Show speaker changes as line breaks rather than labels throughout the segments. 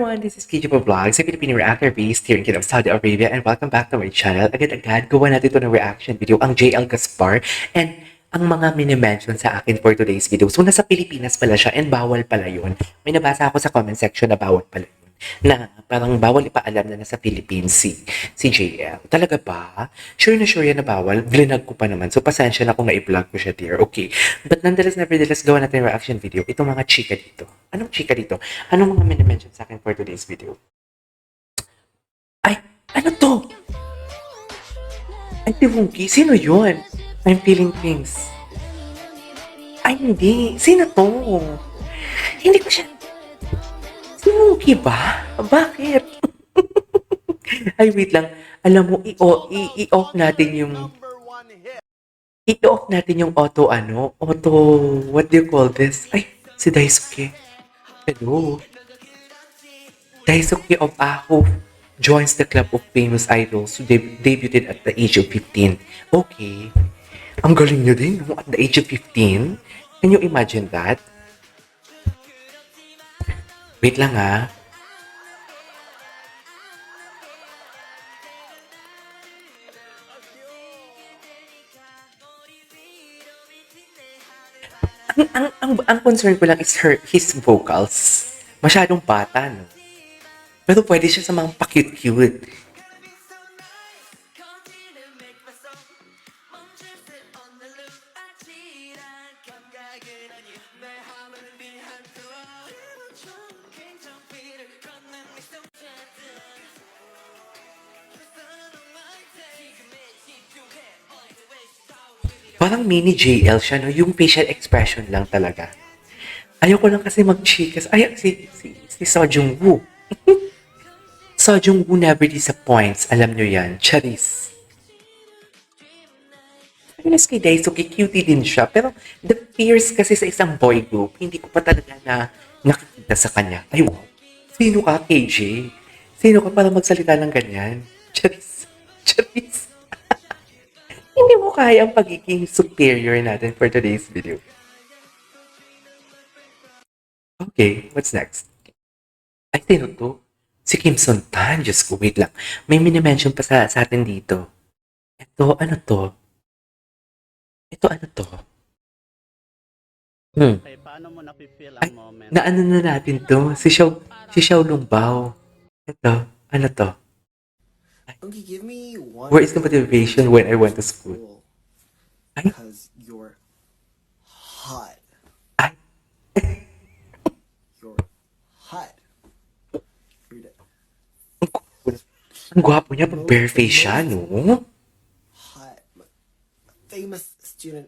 everyone, this is Kijipo Vlogs, a Filipino reactor based here in Kingdom of Saudi Arabia, and welcome back to my channel. Agad-agad, gawa natin ito ng reaction video, ang JL Gaspar, and ang mga mini-mention sa akin for today's video. So, nasa Pilipinas pala siya, and bawal pala yun. May nabasa ako sa comment section na bawal pala yun. Na parang bawal ipaalam na nasa Philippines si JL. Talaga ba? Sure na sure yan na bawal. Vlinag ko pa naman. So, pasensya na kung na-i-vlog ko siya, dear. Okay. But nonetheless, nevertheless, gawa natin yung reaction video. Itong mga chika dito. Anong chika dito? Anong mga mini-mention sa akin for today's video? Ay, ano to? Ay, Tiwongki, sino yun? I'm feeling things. Ay, hindi. Sino to? Hindi ko siya... Si Mookie ba? Bakit? Ay, wait lang. Alam mo, i-off natin yung... I-off natin yung auto, what do you call this? Ay, si Daisuke. Hello. Daisuke of Aho joins the club of famous idols who debuted at the age of 15. Okay. Ang galing nyo din, no? At the age of 15? Can you imagine that? Wait lang ha. Ang concern ko lang is his vocals. Masyadong bata, no? Pero pwede siya sa mga pa-cute-cute. Parang mini JL siya, no? Yung facial expression lang talaga. Ayoko lang kasi mag-chikas. Ay, si Seo Woo. Seo Woo never disappoints. Alam nyo yan. Charis. Ayos kay Daisuke, cutie din siya. Pero the fears kasi sa isang boy group, hindi ko pa talaga na nakikita sa kanya. Ay, wow. Sino ka, KJ? Sino ka para magsalita ng ganyan? Charis. Charis. Hindi mo kaya ang pagiging superior natin for today's video. Okay, what's next? Ay, sino to? Si Kim Son Tan. Diyos ko, wait lang. May mini-mention pa sa atin dito. Ito, ano to? Ito, ano to?
Okay, paano mo napipil ang moment?
Naano na natin to? Si Xiao Lungbao. Ito, ano to?
Okay, give me one.
Where is the motivation when I went to school? Ay?
Because you're hot.
Ay,
You're hot. Read it.
ang gwapo niya pag bare face siya, no?
Hot. Famous student.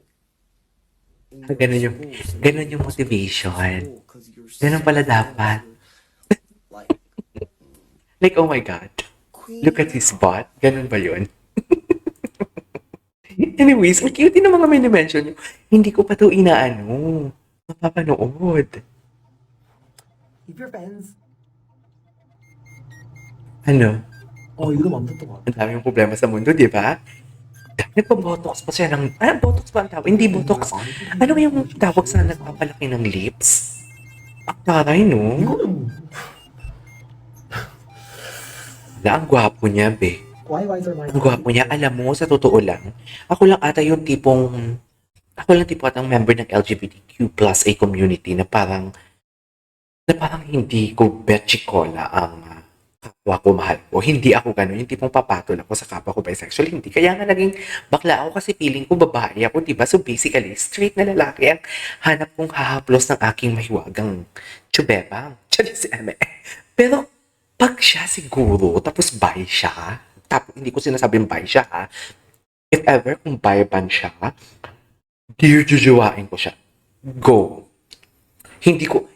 in
Ah,
your
ganun yung,
school. So
ganun
you
yung
go to
motivation.
school 'cause you're
Ganun pala
so
dapat.
Like
Like, oh my God.
queen.
Look at his butt. Ganun ba yun? Anyways, ang cute din ng mga mini-mention nyo. Hindi ko pa to inaano. Mapapanood.
Keep your pens.
Ano?
이거 맘대로
Ang dami yung problema sa mundo, di ba? Nagpa-botox pa siya ng... botox ba ang tawag? Hindi botox. Ano yung tawag sa nagpapalaki ng lips? Ang taray, no?
이거는
Ang gwapo niya, be.
why sir my
Ang gwapo niya. Alam mo, sa totoo lang, ako lang ata yung tipong... Ako lang tipo atang member ng LGBTQ plus a community na parang hindi ko betchikola ang kapwa ko mahal ko. Hindi ako gano'n. Yung tipong papatol ako sa kapwa ko bisexual. Hindi. Kaya nga naging bakla ako kasi feeling ko babae ako, diba? So basically, straight na lalaki ang hanap kong hahaplos ng aking mahiwagang tsubebang. Charis eme. Pero pag siya siguro, tapos bi siya, tapos hindi ko sinasabing bi siya ha, if ever kung bi ban siya, dear jujuwain ko siya. Go. Hindi ko,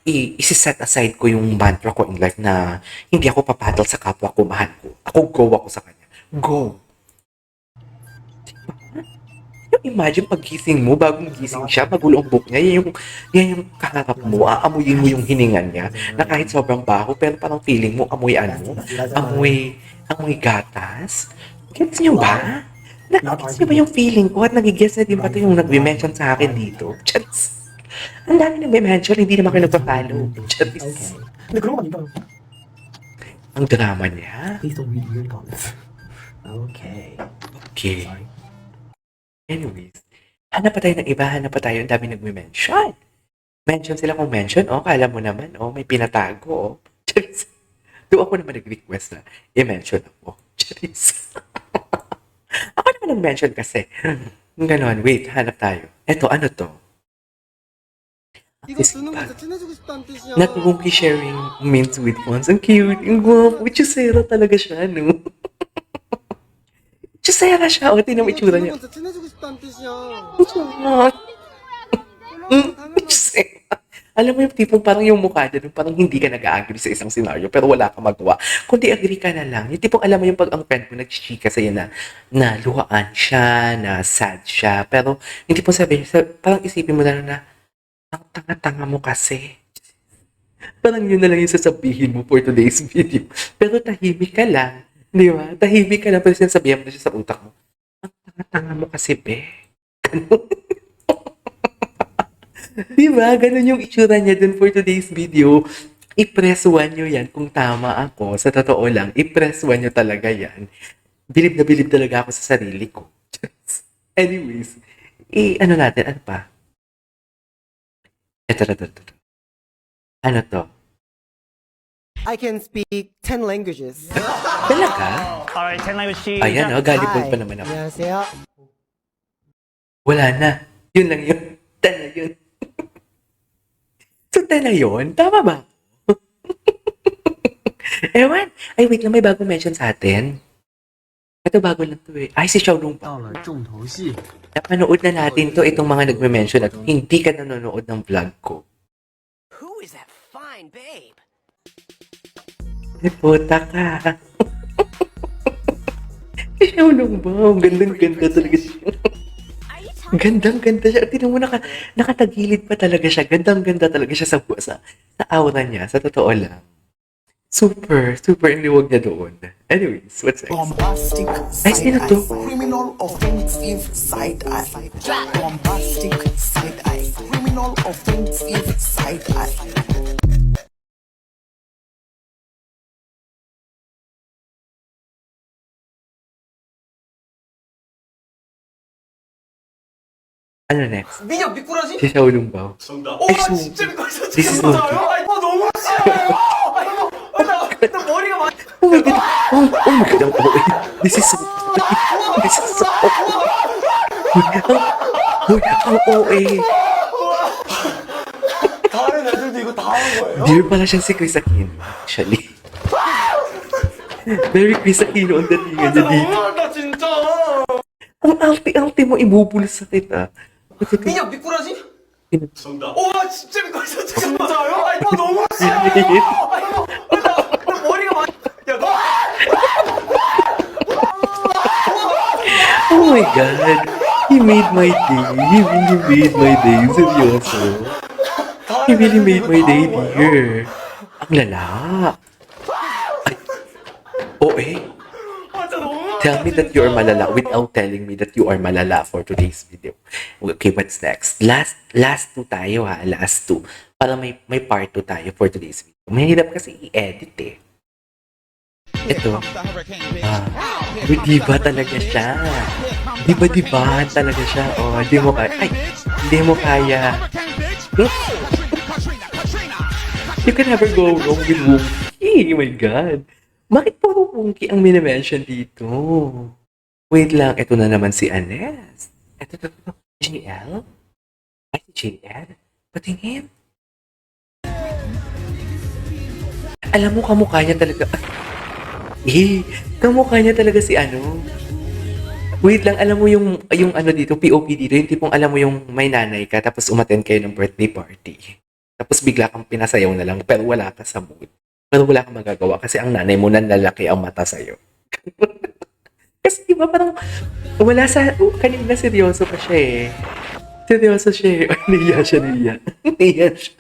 isi-set aside ko yung mantra ko in life na hindi ako papatol sa kapwa ko, mahal ko. Go ako sa kanya. Go. Diba? Imagine paggising mo, bagong gising siya, magulo ang buhok niya, yan yung kaharap mo, aamuyin mo yung hiningan niya, na kahit sobrang baho, pero parang feeling mo, amoy gatas. Gets niyo ba? Nakikita niyo ba yung feeling ko at nagigets na din ba ito yung nag-mention sa akin dito? Charis. Ang dami nag-mention, hindi naman kayo nagpa-follow. Charis.
근데 그런 거 아닌가요?
Ang drama niya.
Please don't read weird comments. Okay.
Okay.
Sorry.
Anyways, hanap pa tayo ng iba, hanap pa tayo. Ang dami nagme-mention. Mention sila kung mention. Oh, kala mo naman, oh, may pinatago, oh. Charis. Doon ako naman nag-request na i-mention ako. Charis. Ako naman nag-mention kasi. Ganon, wait, hanap tayo. Eto, ano to?
이거 쓰는 거 친해지고 싶다는 뜻이야.
Natwonky sharing memes with ones. Ang cute. Ang guwapo. Chusera talaga siya, no? Chusera siya. O, tingnan mo itsura niya.
친해지고 싶다는 뜻이야.
Chusera. Alam mo yung tipong parang yung mukha niya, parang hindi ka nag-agree sa isang senaryo, pero wala ka magawa. Kundi agree ka na lang. Yung tipong alam mo yung pag ang friend mo nag-chika sa'yo na luhaan siya, na sad siya, pero hindi po sabihin, parang isipin mo na ang tanga-tanga mo kasi. Parang yun na lang yung sasabihin mo for today's video. Pero tahimik ka lang. Di ba? Tahimik ka lang. Pero sinasabihan mo na siya sa utak mo. Ang tanga-tanga mo kasi, be. Ganun. Di ba? Ganun yung itsura niya dun for today's video. I-press 1 nyo yan kung tama ako. Sa totoo lang, i-press 1 nyo talaga yan. Bilib na bilib talaga ako sa sarili ko. Anyways, ano natin? Ano pa? Ito. Ano to?
I can speak 10 languages.
Talaga?
Alright, 10 language 시작.
Ayan, gullible pa naman ako.
안녕하세요.
Wala na. Yun lang yun. 10 na yun. So, 10 na yun? Tama ba? Ewan. Ay, wait lang. May bagong mention sa atin. Ito bago lang to eh. Ay, si Xiaolong pa.
到了重头戏，
Napanood na natin to itong mga nagme-mention at hindi ka nanonood ng vlog ko.
Who is that fine babe?
Ay, puta ka. Si Xiaolong ba? Ang gandang-ganda talaga siya. Gandang-ganda siya. Tingnan mo, nakatagilid pa talaga siya. Gandang-ganda talaga siya sa aura niya. Sa totoo lang. Super ang liwag niya doon. Anyways, what's next?
Bombastic
Ay, sino to?
criminal offensive side eye. Bombastic side eye. Criminal offensive side eye.
Ano next?
민혁 미꾸라지?
Si Xiaolong ba?
정답.
Ay,
나
so-
진짜 믿고 있어.
This is
진짜요?
Monkey.
아니, 너무 싫어요. 나 머리가 많이.
Oh my God! Oh my God! Oh, this is so... This is so... Ang OA.
다른 애들도 이거 다 하는 거예요?
Dear pala siyang si Chris Aquino, actually. Very Chris Aquino ang datingan niya dito.
너무한다 진짜.
Ang alti-alti mo, ibubulis sa kita.
민혁 미꾸라지? 정답. 나 진짜 믿고 있어. 진짜요? 아니, 나 너무
Really?
싫어요. 아니, 나 머리가 많이. 야, 너.
Oh my God! He made my day. He really made my day. Seryoso. He really made my day, dear. Ang lala. Ay. OA.
진짜 너무.
Tell me that you are malala without telling me that you are malala for today's video. Okay, what's next? Last two tayo ha. Last two. Para may part 2 tayo for today's video. Mahirap kasi i-edit eh. Ito. Diba talaga siya? Diba talaga siya? Oh, di mo kaya. Ay, di mo kaya. You can never go wrong with Wonky. Oh my God. Bakit puro Wonky ang minimension dito? Wait lang, ito na naman si Anes. Ito. JL? Ay, si JL? Patingin. Alam mo, kamukha niya talaga. Kamukha niya talaga si ano. Wait lang, alam mo yung ano dito, POP dito, yung tipong alam mo yung may nanay ka, tapos umattend kayo ng birthday party. Tapos bigla kang pinasayaw na lang, pero wala ka sa mood. Pero wala kang magagawa kasi ang nanay mo nanlalaki ang mata sa'yo. Kasi diba parang, kanina seryoso pa siya eh. Seryoso siya eh. Niya siya. Niya siya.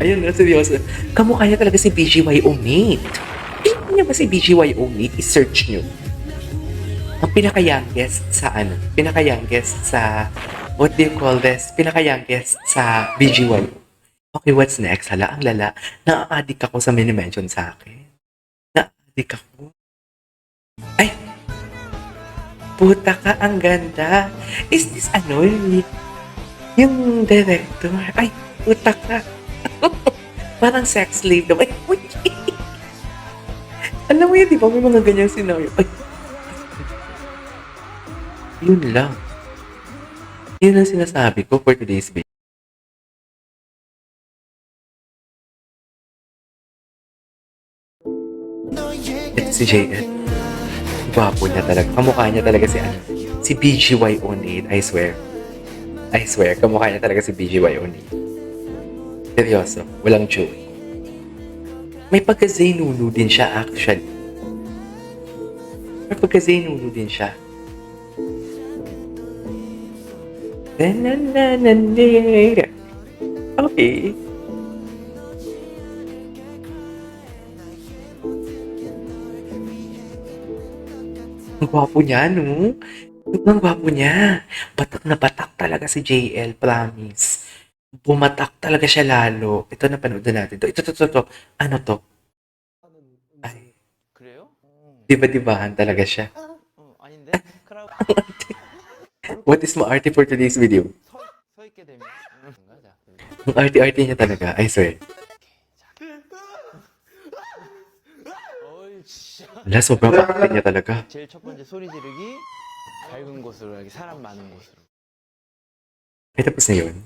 Ayun na, seryoso. Kamukha niya talaga si BGYO Nate. Hindi niya ba si BGYO Nate? I-search nyo. Ang pinaka-youngest sa what do you call this? Pinaka-youngest sa BGYO. Okay, what's next? Hala, ang lala. Na-addict ako sa mini-mention sa akin. Na-addict ako. Ay! Puta ka, ang ganda. Is this ano? Yung director. Ay, puta ka. Parang sex slave naman. Uy! Alam mo yun, di ba? May mga ganyang scenario. Ay! Yun lang. Yun ang sinasabi ko for today's video. Ito si JL. Gwapo niya talaga. Kamukha niya talaga si ano. Si BGY Only. I swear. I swear. Kamukha niya talaga si BGY Only. Seryoso. Walang joke. May pagka-Zaynunu din siya actually. May pagka-Zaynunu din siya. Okay. Ang gwapo niya, no? Ang gwapo niya. Batak na batak talaga si JL, promise. Bumatak talaga siya lalo. Ito, napanood na natin to. Ito. Ano to? Ay,
그래요?
diba-dibahan talaga siya.
아닌데? 크라우
What is maarte for today's video?
서 있게 되면 가자.
Ang arte-arte niya talaga, I swear.
어이 진짜.
Wala, sobrang arte niya talaga.
제일 첫 번째 소리 지르기 밝은 곳으로 이렇게 사람 많은 곳으로.
Ay, tapos na yun.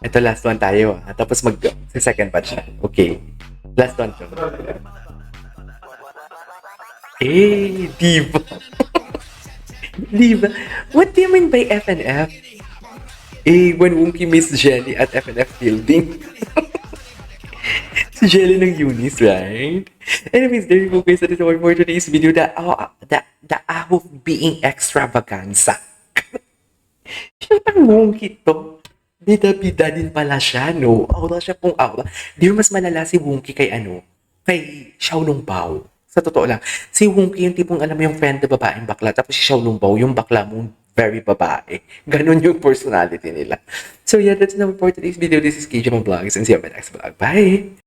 Ito, last one tayo. Tapos second batch na. Okay. Last one to. Diva. Diva. What do you mean by FNF? When Wonky meets Jelly at FNF building. Si Jelly ng Eunice, right? Anyways, there you go guys. That is all for today's video. The aho of being extravaganza. Shoot ang Wonky to. Bida-bida din pala siya, no? Aura siya pong aura. Di ba mas malala si Wonky kay kay Xiaolong Bao. Sa totoo lang, si Wonky yung tipong alam mo yung friend na babaeng bakla, tapos si Xiaolong Bao, yung bakla mong very babae. Ganon yung personality nila. So yeah, that's enough for today's video. This is KJ Vlogs and see you on my next vlog. Bye!